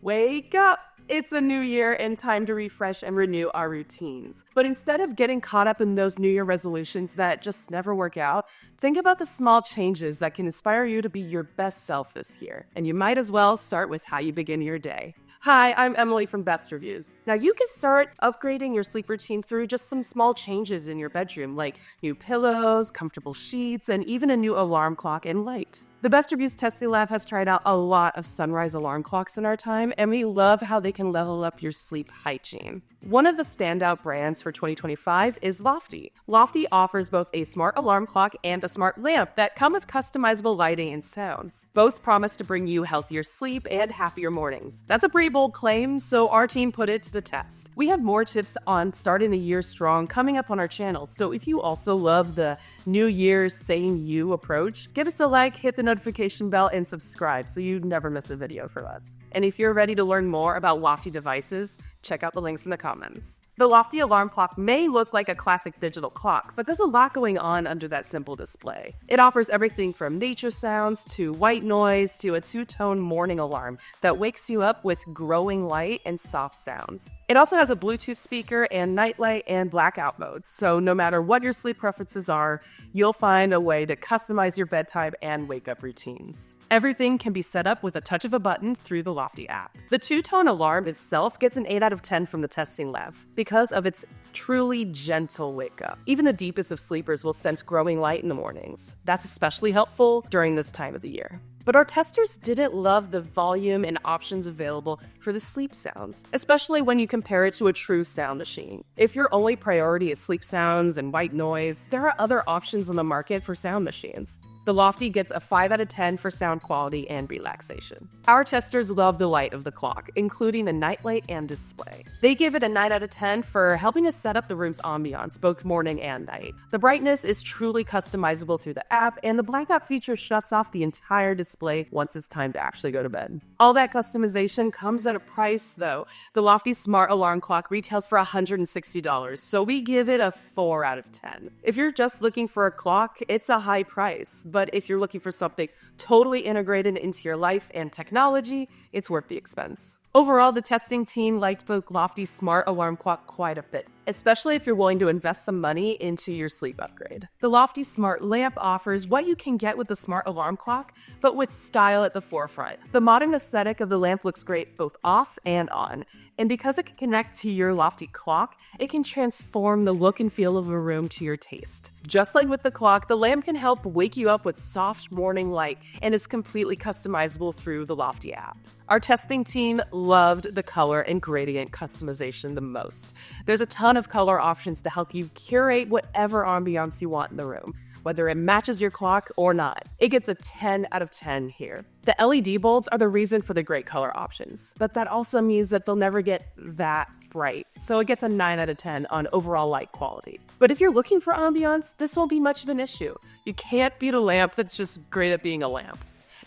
Wake up! It's a new year and time to refresh and renew our routines. But instead of getting caught up in those New Year resolutions that just never work out, think about the small changes that can inspire you to be your best self this year. And you might as well start with how you begin your day. Hi, I'm Emily from Best Reviews. Now you can start upgrading your sleep routine through just some small changes in your bedroom, like new pillows, comfortable sheets, and even a new alarm clock and light. The BestReviews Testing Lab has tried out a lot of sunrise alarm clocks in our time, and we love how they can level up your sleep hygiene. One of the standout brands for 2025 is Loftie. Loftie offers both a smart alarm clock and a smart lamp that come with customizable lighting and sounds. Both promise to bring you healthier sleep and happier mornings. That's a pretty bold claim, so our team put it to the test. We have more tips on starting the year strong coming up on our channel, so if you also love the New Year's saying you approach, give us a like, hit the notification bell, and subscribe so you never miss a video from us. And if you're ready to learn more about Loftie devices, check out the links in the comments. The Loftie alarm clock may look like a classic digital clock, but there's a lot going on under that simple display. It offers everything from nature sounds to white noise to a two-tone morning alarm that wakes you up with growing light and soft sounds. It also has a Bluetooth speaker and nightlight and blackout modes, so no matter what your sleep preferences are, you'll find a way to customize your bedtime and wake-up routines. Everything can be set up with a touch of a button through the Loftie app. The two-tone alarm itself gets an 8 out of 10 from the testing lab because of its truly gentle wake-up. Even the deepest of sleepers will sense growing light in the mornings. That's especially helpful during this time of the year. But our testers didn't love the volume and options available for the sleep sounds, especially when you compare it to a true sound machine. If your only priority is sleep sounds and white noise, there are other options on the market for sound machines. The Loftie gets a 5 out of 10 for sound quality and relaxation. Our testers love the light of the clock, including the nightlight and display. They give it a 9 out of 10 for helping us set up the room's ambiance, both morning and night. The brightness is truly customizable through the app, and the blackout feature shuts off the entire display once it's time to actually go to bed. All that customization comes at a price, though. The Loftie Smart Alarm Clock retails for $160, so we give it a 4 out of 10. If you're just looking for a clock, it's a high price. But if you're looking for something totally integrated into your life and technology, it's worth the expense. Overall, the testing team liked the Loftie Smart Alarm Clock quite a bit, especially if you're willing to invest some money into your sleep upgrade. The Loftie Smart Lamp offers what you can get with the Smart Alarm Clock, but with style at the forefront. The modern aesthetic of the lamp looks great both off and on, and because it can connect to your Loftie clock, it can transform the look and feel of a room to your taste. Just like with the clock, the lamp can help wake you up with soft morning light and is completely customizable through the Loftie app. Our testing team loved the color and gradient customization the most. There's a ton of color options to help you curate whatever ambiance you want in the room, whether it matches your clock or not. It gets a 10 out of 10 here. The LED bulbs are the reason for the great color options, but that also means that they'll never get that bright, so it gets a 9 out of 10 on overall light quality. But if you're looking for ambiance, this won't be much of an issue. You can't beat a lamp that's just great at being a lamp.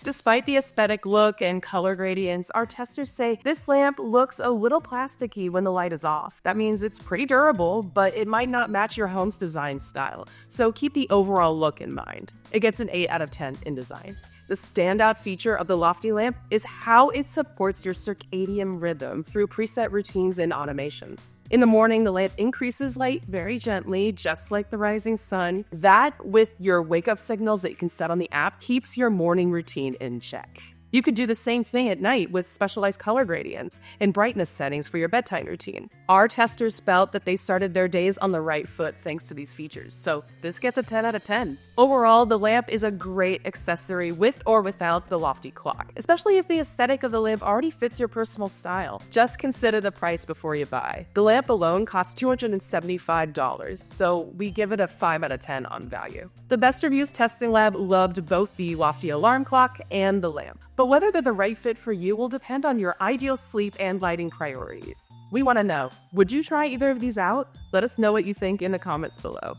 Despite the aesthetic look and color gradients, our testers say this lamp looks a little plasticky when the light is off. That means it's pretty durable, but it might not match your home's design style, so keep the overall look in mind. It gets an 8 out of 10 in design. The standout feature of the Loftie lamp is how it supports your circadian rhythm through preset routines and automations. In the morning, the lamp increases light very gently, just like the rising sun. That, with your wake-up signals that you can set on the app, keeps your morning routine in check. You could do the same thing at night with specialized color gradients and brightness settings for your bedtime routine. Our testers felt that they started their days on the right foot thanks to these features, so this gets a 10 out of 10. Overall, the lamp is a great accessory with or without the Loftie clock, especially if the aesthetic of the lamp already fits your personal style. Just consider the price before you buy. The lamp alone costs $275, so we give it a 5 out of 10 on value. The BestReviews Testing Lab loved both the Loftie alarm clock and the lamp. But whether they're the right fit for you will depend on your ideal sleep and lighting priorities. We want to know, would you try either of these out? Let us know what you think in the comments below.